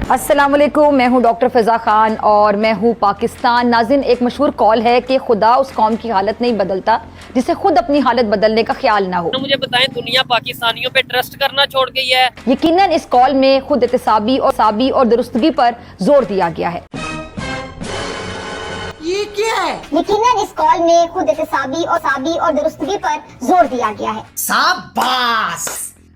अस्सलामुअलैकुम, मैं हूं डॉक्टर फ़िज़ा खान और मैं हूं पाकिस्तान। नाज़रीन, एक मशहूर कॉल है कि खुदा उस कौम की हालत नहीं बदलता जिसे खुद अपनी हालत बदलने का ख्याल ना हो। तो मुझे बताएं, दुनिया पाकिस्तानियों पे ट्रस्ट करना छोड़ गई है। यकीनन इस कॉल में खुद एहतसाबी और साबी और दुरुस्तगी पर जोर दिया गया है। ये क्या है? यकीनन इस कॉल में खुद एहतसाबी और साबी और दुरुस्तगी पर जोर दिया गया है। शाबाश!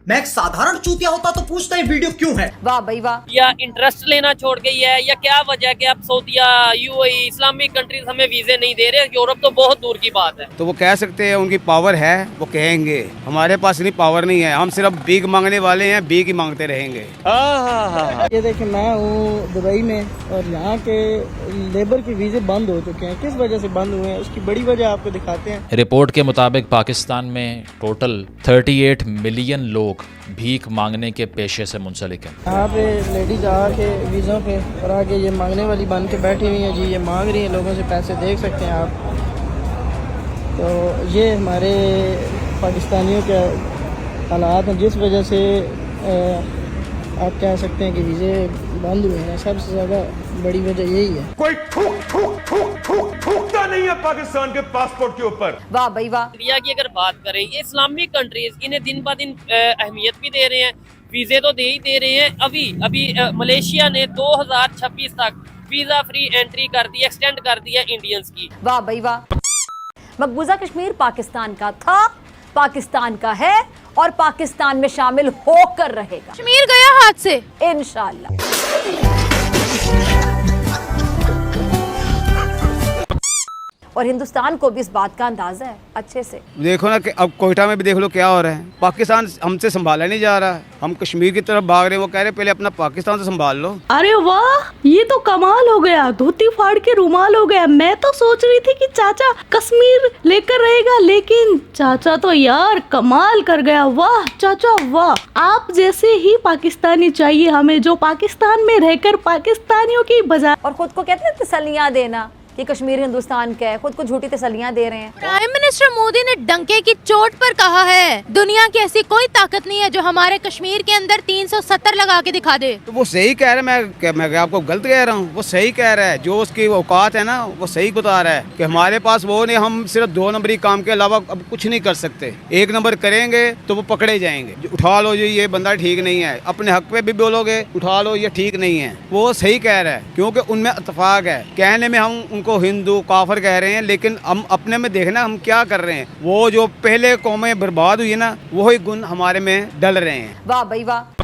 मैं एक साधारण चूतिया होता तो पूछता ये वीडियो क्यों है। वाह भाई वाह। या इंटरेस्ट लेना छोड़ गई है, या क्या वजह है कि अब सऊदीया, यूएई, इस्लामिक कंट्रीज हमें वीजे नहीं दे रहे। यूरोप तो बहुत दूर की बात है। तो वो कह सकते हैं, उनकी पावर है, वो कहेंगे। हमारे पास इतनी पावर नहीं है, हम सिर्फ भीख मांगने वाले हैं, भीख ही मांगते रहेंगे। ये देखिए, मैं हूँ दुबई में और यहाँ के लेबर के वीज़े बंद हो चुके हैं। किस वजह से बंद हुए हैं, उसकी बड़ी वजह आपको दिखाते हैं। रिपोर्ट के मुताबिक पाकिस्तान में टोटल 38 मिलियन लोग भीख मांगने के पेशे से मुंसलिक हैं। यहाँ पे लेडीज आके वीज़ों पे और आगे ये मांगने वाली बन के बैठी हुई हैं जी, ये मांग रही हैं लोगों से पैसे, देख सकते हैं आप। तो ये हमारे पाकिस्तानियों के हालात हैं जिस वजह से आप कह सकते हैं कि वीज़े बंद हुए हैं। सबसे ज़्यादा बड़ी वजह यही है। कोई थूकता नहीं है पाकिस्तान के पासपोर्ट के ऊपर। वाह भाई वाह। इंडिया की अगर बात करें, ये इस्लामिक कंट्रीज इन्हें दिन ब दिन अहमियत भी दे रहे हैं, वीजे तो दे ही दे रहे हैं। अभी मलेशिया ने 2026 तक वीजा फ्री एंट्री कर दी, एक्सटेंड कर दिया इंडियंस की। वाह भाई वाह। मकबूजा कश्मीर पाकिस्तान का था, पाकिस्तान का है और पाकिस्तान में शामिल होकर रहेगा। कश्मीर गया हाथ से इंशाअल्लाह। और हिंदुस्तान को भी इस बात का अंदाजा है अच्छे से। देखो ना कि अब कोयटा में भी देख लो क्या हो रहा है। पाकिस्तान हमसे संभाला नहीं जा रहा, हम कश्मीर की तरफ भाग रहे हैं। वो कह रहे पहले अपना पाकिस्तान से संभाल लो। अरे वाह, ये तो कमाल हो गया, धोती फाड़ के रुमाल हो गया। मैं तो सोच रही थी कि चाचा कश्मीर लेकर रहेगा, लेकिन चाचा तो यार कमाल कर गया। वाह चाचा वाह, आप जैसे ही पाकिस्तानी चाहिए हमें, जो पाकिस्तान में रहकर पाकिस्तानियों की बजाय और खुद को कहते हैं तसल्लियां देना कि कश्मीर हिंदुस्तान का है, खुद को झूठी तसल्लियां दे रहे हैं। प्राइम मिनिस्टर मोदी ने डंके की चोट पर कहा है, दुनिया की ऐसी कोई ताकत नहीं है जो हमारे कश्मीर के अंदर 370 लगा के दिखा दे। तो वो सही कह रहा है, मैं आपको गलत कह रहा हूँ? वो सही कह रहा है, जो उसकी औकात है ना वो सही बता रहा है कि हमारे पास वो नहीं, हम सिर्फ 2 नंबरी काम के अलावा अब कुछ नहीं कर सकते। 1 नंबर करेंगे तो वो पकड़े जाएंगे। उठा लो ये बंदा ठीक नहीं है, अपने हक पे भी बोलोगे उठा लो ये ठीक नहीं है। वो सही कह रहा है क्योंकि उनमें इत्तेफाक है। कहने में हम उनको हिंदू काफिर कह रहे हैं, लेकिन हम अपने में देखना हम क्या कर रहे हैं। वो जो पहले कौमें बर्बाद हुई ना, वही गुण हमारे में डल रहे हैं। वाह भाई वाह।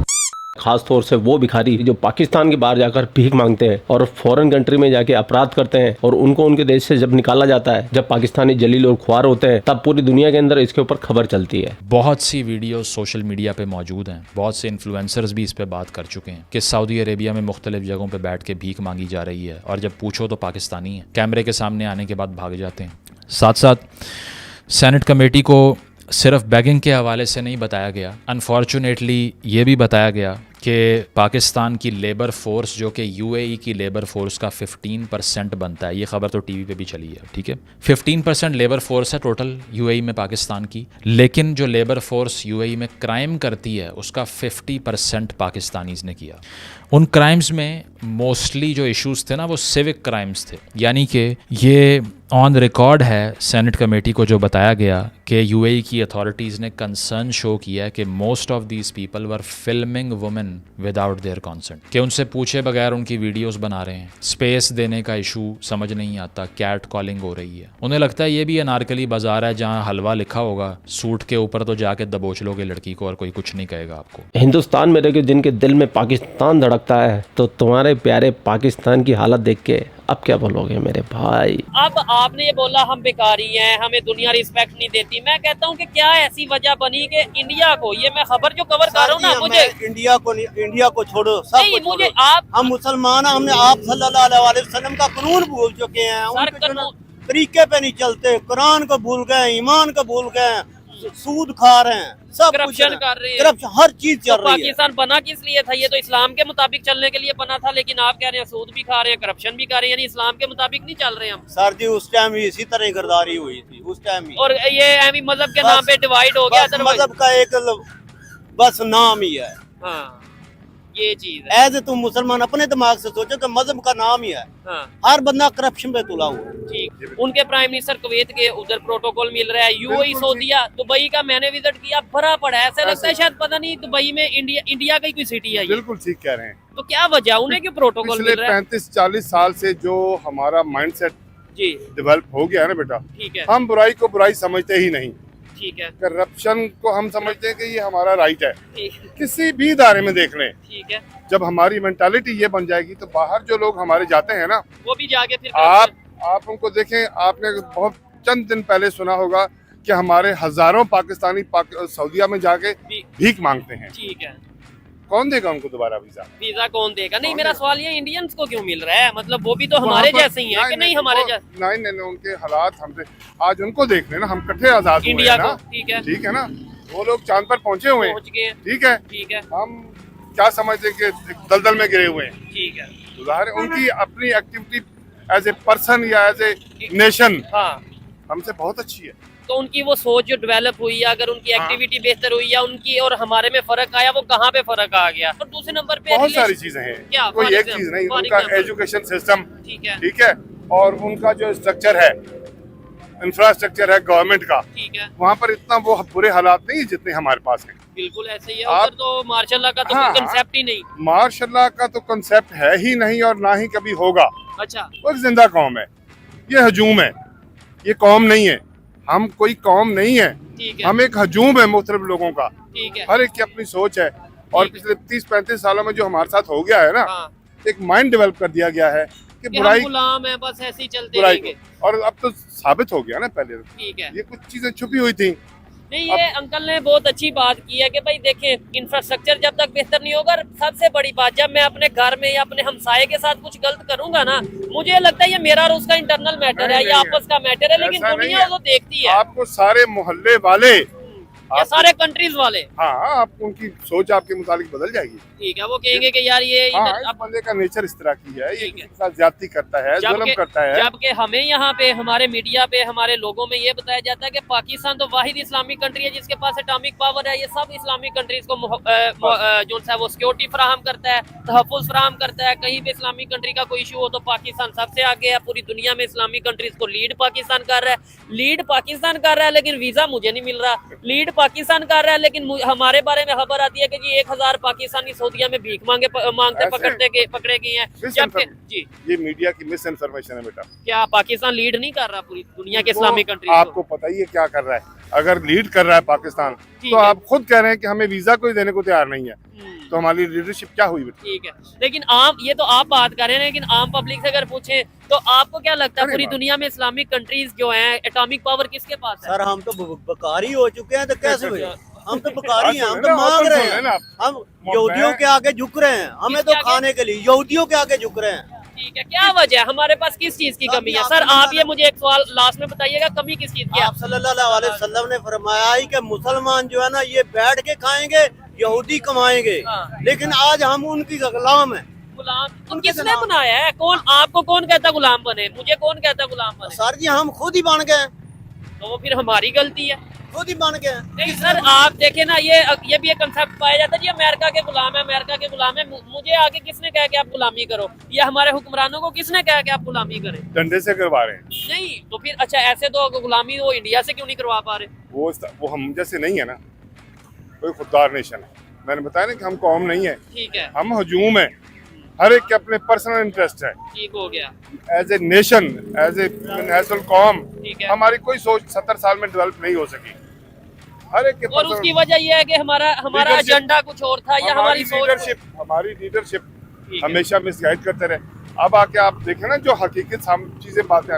खास तौर से वो भिखारी जो पाकिस्तान के बाहर जाकर भीख मांगते हैं और फॉरेन कंट्री में जाके अपराध करते हैं, और उनको उनके देश से जब निकाला जाता है, जब पाकिस्तानी जलील और ख्वार होते हैं, तब पूरी दुनिया के अंदर इसके ऊपर खबर चलती है। बहुत सी वीडियो सोशल मीडिया पे मौजूद हैं, बहुत से इन्फ्लुएंसर्स भी इस पे बात कर चुके हैं कि सऊदी अरेबिया में मुख्तलिफ जगहों पे बैठ के भीख मांगी जा रही है, और जब पूछो तो पाकिस्तानी है। कैमरे के सामने आने के बाद भाग जाते हैं। साथ साथ सेनेट कमेटी को सिर्फ बेगिंग के हवाले से नहीं बताया गया, अनफॉर्चुनेटली ये भी बताया गया कि पाकिस्तान की लेबर फोर्स जो कि यूएई की लेबर फोर्स का 15% बनता है। ये खबर तो टीवी पे भी चली है, ठीक है। 15% लेबर फोर्स है टोटल यूएई में पाकिस्तान की, लेकिन जो लेबर फोर्स यूएई में क्राइम करती है उसका 50% पाकिस्तानीज़ ने किया। उन क्राइम्स में मोस्टली जो इश्यूज़ थे ना, वो सिविक क्राइम्स थे। यानी कि ये ऑन रिकॉर्ड है सेनेट कमेटी को जो बताया गया कि यूएई की अथॉरिटीज़ ने कंसर्न शो किया कि most of these people were filming women without their consent, कि उनसे पूछे बगैर उनकी वीडियोस बना रहे हैं। स्पेस देने का इशू समझ नहीं आता, कैट कॉलिंग हो रही है। उन्हें लगता है ये भी अनारकली बाजार है जहाँ हलवा लिखा होगा सूट के ऊपर तो जाके दबोच लोगे लड़की को और कोई कुछ नहीं कहेगा आपको। हिंदुस्तान में रहकर जिनके दिल में पाकिस्तान धड़कता है, तो तुम्हारे प्यारे पाकिस्तान की हालत देख के अब क्या बोलोगे मेरे भाई? अब आपने ये बोला हम बेकारी हैं, हमें दुनिया रिस्पेक्ट नहीं देती। मैं कहता हूँ कि क्या ऐसी वजह बनी कि इंडिया को, ये मैं खबर जो कवर कर रहा हूँ ना, मुझे इंडिया को छोड़ो, सब नहीं, को मुझे छोड़ो। आप, हम मुसलमान, हमने आप सल्लल्लाहु अलैहि वसल्लम का कानून भूल चुके हैं। उनके जो ना तरीके पे नहीं चलते, कुरान को भूल गए, ईमान को भूल गए, सूद खा रहे हैं, सब करप्शन कर रहे हैं, करप्शन हर चीज चल तो रही है। पाकिस्तान बना किस लिए था? ये तो इस्लाम के मुताबिक चलने के लिए बना था, लेकिन आप कह रहे हैं सूद भी खा रहे हैं, करप्शन भी कर रहे हैं, यानी इस्लाम के मुताबिक नहीं चल रहे हैं हम। सर जी उस टाइम भी इसी तरह गिरदारी हुई थी, उस टाइम ही। और ये एमी मजहब के नाम पे डिवाइड हो गया। मजहब का एक बस नाम ही है। हाँ, ये चीज है। एज तुम मुसलमान अपने दिमाग से सोचो कि मजहब का नाम ही है, हाँ हर बंदा करप्शन पे तुला हुआ है। ठीक। उनके प्राइम मिनिस्टर कुवैत के, उधर प्रोटोकॉल मिल रहा है। यूएई, सऊदीया, दुबई का मैंने विजिट किया, भरा पड़ा है। ऐसा लगता है शायद पता नहीं दुबई में इंडिया का ही कोई सिटी है ये। बिल्कुल ठीक कह रहे हैं। तो क्या वजह, उन्हें क्यों प्रोटोकॉल पिछले मिल रहा है? 35-40 साल से जो हमारा माइंडसेट जी डेवलप हो गया है ना बेटा, ठीक है, हम बुराई को बुराई समझते ही नहीं। ठीक है, करप्शन को हम समझते हैं कि ये हमारा राइट है। ठीक किसी भी इदारे में देख लें, ठीक है। जब हमारी मेंटालिटी ये बन जाएगी तो बाहर जो लोग हमारे जाते हैं ना, वो भी जाके फिर आप उनको देखें। आपने बहुत चंद दिन पहले सुना होगा कि हमारे हजारों पाकिस्तानी सऊदीया में जाके भीख मांगते हैं। ठीक है। कौन देगा उनको दोबारा वीजा? वीजा कौन देगा? नहीं, मेरा सवाल ये इंडियंस को क्यों मिल रहा है? मतलब वो भी तो हमारे जैसे ही है कि नहीं? हमारे जैसे नहीं, उनके हालात हमसे आज उनको देख लेना, हम कट्ठे आजाद हुए इंडिया हैं ना। को, ठीक है, ठीक है ना, वो लोग चांद पर पहुंचे हुए हैं, पहुंच गए हैं, ठीक है। ठीक है, हम क्या समझते हैं कि दलदल में गिरे हुए हैं? ठीक है। ज़ाहिर है उनकी अपनी एक्टिविटी एज ए पर्सन या एज ए नेशन हाँ, हमसे बहुत अच्छी है। तो उनकी वो सोच जो डेवलप हुई है, अगर उनकी एक्टिविटी बेहतर हुई या उनकी और हमारे में फर्क आया, वो कहाँ पे फर्क आ गया? और दूसरे नंबर पे बहुत सारी चीजें हैं, क्या? कोई For एक example, चीज नहीं। for उनका example, एजुकेशन सिस्टम ठीक है, ठीक है, और उनका जो स्ट्रक्चर है, इंफ्रास्ट्रक्चर है गवर्नमेंट का, ठीक है, वहाँ पर इतना वो बुरे हालात नहीं है जितने हमारे पास हैं। बिल्कुल ऐसे ही है। आप- उधर तो मार्शल का तो हाँ, कोई कंसेप्ट ही नहीं। मार्शल्लाह का तो कंसेप्ट है ही नहीं और ना ही कभी होगा। अच्छा, वो एक जिंदा कौम है, ये हजूम है, ये कौम नहीं है। हम कोई कौम नहीं है, ठीक है, हम एक हजूम है मुख्तलिफ लोगों का। ठीक है, हर एक की अपनी सोच है, और ठीक है। पिछले 30-35 सालों में जो हमारे साथ हो गया है ना, हाँ, एक माइंड डेवलप कर दिया गया है कि कि हम बुराई गुलाम है, बस ऐसे ही चलते बुराई रहेंगे। को, और अब तो साबित हो गया ना। पहले ठीक है। ये कुछ चीजें छुपी हुई थी। नहीं, ये अंकल ने बहुत अच्छी बात की है कि भाई देखें, इंफ्रास्ट्रक्चर जब तक बेहतर नहीं होगा, सबसे बड़ी बात, जब मैं अपने घर में या अपने हमसाये के साथ कुछ गलत करूंगा ना, मुझे लगता है ये मेरा और उसका इंटरनल मैटर है, ये आपस का मैटर है, लेकिन ऐसा नहीं दुनिया है। वो देखती है, आपको सारे मोहल्ले वाले, या सारे कंट्रीज वाले। हाँ, आप उनकी सोच आपके मुताबिक बदल जाएगी। ठीक है, वो कहेंगे कि यार ये हाँ, इधर इस बंदे का नेचर इस तरह की है, ये ठीक किसी है। के साथ ज्यादती करता है, जुल्म करता है। जबकि हमें यहाँ पे, हमारे मीडिया पे, हमारे लोगों में ये बताया जाता है कि पाकिस्तान तो वाहिद इस्लामिक कंट्री है जिसके पास एटॉमिक पावर है। ये सब इस्लामिक कंट्रीज को जो सा वो सिक्योरिटी फराहम करता है, तहफ़्फ़ुज़ फराहम करता है। कहीं पे इस्लामिक कंट्री का कोई इशू हो तो पाकिस्तान सबसे आगे है। पूरी दुनिया में इस्लामिक कंट्रीज को लीड पाकिस्तान कर रहा है, लेकिन वीजा मुझे नहीं मिल रहा। लीड पाकिस्तान कर रहा है, लेकिन हमारे बारे में खबर आती है कि जी 1000 पाकिस्तानी सऊदीया में भीख मांगते पकड़े गए हैं। जबकि जी, ये मीडिया की मिस इन्फॉर्मेशन है बेटा। क्या पाकिस्तान लीड नहीं कर रहा पूरी दुनिया के इस्लामिक कंट्री? आपको पता ही है क्या कर रहा है। अगर लीड कर रहा है पाकिस्तान, ठीक तो है। आप खुद कह रहे हैं कि हमें वीजा कोई देने को तैयार नहीं है, तो हमारी लीडरशिप क्या हुई बेटा? ठीक है, लेकिन आम, ये तो आप बात कर रहे हैं, लेकिन आम पब्लिक से अगर पूछें तो आपको क्या लगता है अरे पूरी बात। दुनिया में इस्लामिक कंट्रीज जो हैं, एटॉमिक पावर किसके पास है? सर हम तो बकारी हो चुके हैं, तो कैसे हुए? हम तो बकारी हैं, हम तो ना, मांग रहे है हैं, ना। हम यहूदियों के आगे झुक रहे हैं, हमें किसके तो आगे? खाने के लिए यहूदियों के आगे झुक रहे हैं। ठीक है, क्या वजह है? हमारे पास किस चीज की कमी है? सर आप ये मुझे एक सवाल लास्ट में बताइएगा, कमी किस चीज की है? आप सल्लल्लाहु अलैहि वसल्लम ने फरमाया ही कि मुसलमान जो है ना, ये बैठ के खाएंगे, यहूदी कमाएंगे। हाँ। लेकिन आज हम उनकी गुलाम हैं। गुलाम किसने बनाया है? कौन आपको कौन कहता गुलाम बने? मुझे कौन कहता गुलाम बने? सर जी हम खुद ही बन गए, तो वो फिर हमारी गलती है। खुद ही बन गए। नहीं सर, आप देखें ना, ये भी एक कंसेप्ट पाया जाता है जी, अमेरिका के गुलाम है, अमेरिका के गुलाम है। मुझे आगे किसने कहा कि आप गुलामी करो? या हमारे हुक्मरानों को किसने कहा कि आप गुलामी करें? डंडे से करवा रहे हैं। नहीं, तो फिर अच्छा, ऐसे तो गुलामी वो इंडिया से क्यों नहीं करवा पा रहे? वो हम जैसे नहीं है ना, कोई खुददार नेशन है। मैंने बताया ना कि हम कौम नहीं है, ठीक है, हम हजूम है। हर एक के अपने पर्सनल इंटरेस्ट है। ठीक हो गया, as a nation, as a national कौम, ठीक है। हमारी कोई सोच 70 साल में डेवलप नहीं हो सकी। हर एक के और उसकी वजह यह है कि हमारा Leadership- एजेंडा कुछ और था, या हमारी सोच। हमारी लीडरशिप ठीक है। हमेशा मिसगाइड करते रहे। अब आके आप देखें ना, जो हकीकत हम चीजें बातें,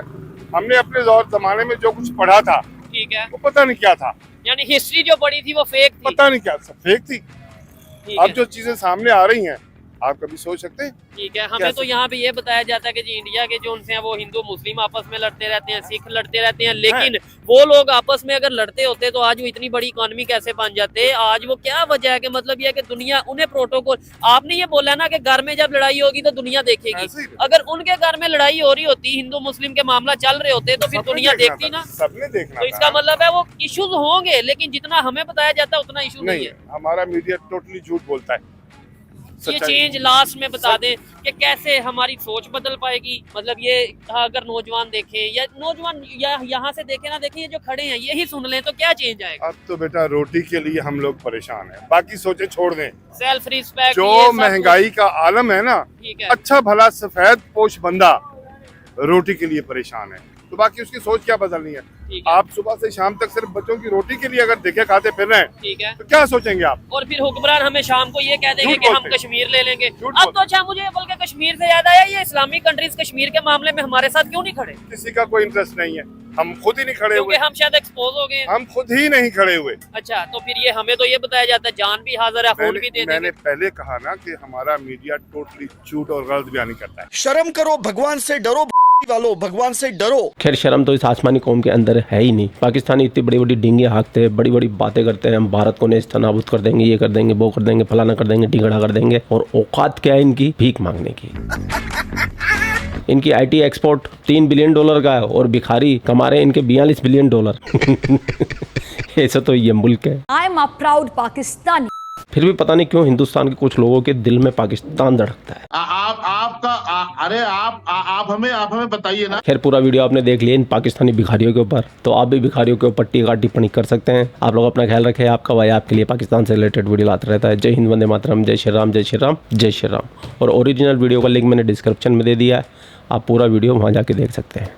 हमने अपने दौर जमाने में जो कुछ पढ़ा था, ठीक है, वो पता नहीं क्या था, यानी हिस्ट्री जो पड़ी थी वो फेक थी। पता नहीं क्या, सब फेक थी। ठीक अब है, जो चीजें सामने आ रही हैं, आप कभी सोच सकते हैं? ठीक है। हमें कैसे? तो यहाँ पे ये बताया जाता है कि जी इंडिया के जो उनसे हैं वो हिंदू मुस्लिम आपस में लड़ते रहते हैं, सिख लड़ते रहते हैं, लेकिन वो लोग आपस में अगर लड़ते होते तो आज वो इतनी बड़ी इकोनॉमी कैसे बन जाते? आज वो क्या वजह है कि मतलब ये है कि दुनिया उन्हें प्रोटोकॉल, आपने ये बोला ना कि घर में जब लड़ाई होगी तो दुनिया देखेगी। ऐसे ही। अगर उनके घर में लड़ाई हो रही होती, हिंदू मुस्लिम के मामला चल रहे होते, तो फिर सबने दुनिया देखना देखती था, ना। सबने देखना तो इसका था। मतलब है वो इश्यूज होंगे, लेकिन जितना हमें बताया जाता है उतना इशू नहीं नहीं है। है, हमारा मीडिया टोटली झूठ बोलता है। ये चेंज लास्ट में बता दें कि कैसे हमारी सोच बदल पाएगी। मतलब ये अगर नौजवान देखें या नौजवान या यहाँ से देखें ना देखें, ये जो खड़े हैं यही सुन लें तो क्या चेंज आएगा। अब तो बेटा रोटी के लिए हम लोग परेशान हैं, बाकी सोचे छोड़ दें। सेल्फ रिस्पेक्ट, जो महंगाई का आलम है ना, ठीक है, अच्छा भला सफेद पोश बंदा रोटी के लिए परेशान है, तो बाकी उसकी सोच क्या बदलनी है। आप सुबह से शाम तक सिर्फ बच्चों की रोटी के लिए अगर देखे खाते फिर रहे हैं, ठीक है, तो क्या सोचेंगे आप। और फिर हुक्मरान हमें शाम को ये कह देंगे झूठ कि हम बोलते हैं। कश्मीर ले लेंगे। झूठ अब तो बोलते अच्छा, मुझे बल्कि कश्मीर से याद आया, ये इस्लामिक कंट्रीज कश्मीर के मामले में हमारे साथ क्यों नहीं खड़े? किसी का कोई इंटरेस्ट नहीं है, हम खुद ही नहीं खड़े क्योंकि हुए, हम शायद एक्सपोज हो गए हैं। हम खुद ही नहीं खड़े हुए। अच्छा, तो फिर ये हमें तो ये बताया जाता है जान भी हाजिर है, खून भी दे मैंने देंगे। पहले कहा ना कि हमारा मीडिया टोटली झूठ और गलत बयानी करता है। शर्म करो, भगवान से डरो वालों, भगवान से डरो। खैर शर्म तो इस आसमानी कौम के अंदर है ही नहीं। पाकिस्तानी इतनी बड़ी बड़ी डिंगे हाँकते हैं, बड़ी बड़ी बातें करते हैं, हम भारत को नेस्त नाबूद कर देंगे, ये कर देंगे, वो कर देंगे, फलाना कर देंगे, टिगड़ा कर देंगे, और औकात क्या है इनकी? भीख मांगने की। इनकी आईटी एक्सपोर्ट $3 बिलियन का है और भिखारी कमा रहे हैं इनके $42 बिलियन। ऐसा तो ये मुल्क है। I am a proud Pakistani. फिर भी पता नहीं क्यों हिंदुस्तान के कुछ लोगों के दिल में पाकिस्तान धड़कता है। आप हमें बताइए ना। खैर पूरा वीडियो आपने देख लिया इन पाकिस्तानी भिखारियों के ऊपर, तो आप भी भिखारियों के ऊपर टिप्पणी कर सकते हैं। आप लोग अपना ख्याल रखें। आपका भाई आपके लिए पाकिस्तान से रिलेटेड वीडियो लाता रहता है। जय हिंद, वंदे मातरम, जय श्री राम, जय श्री राम, जय श्री राम। और ओरिजिनल वीडियो का लिंक मैंने डिस्क्रिप्शन में दे दिया है, आप पूरा वीडियो वहाँ जाके देख सकते हैं।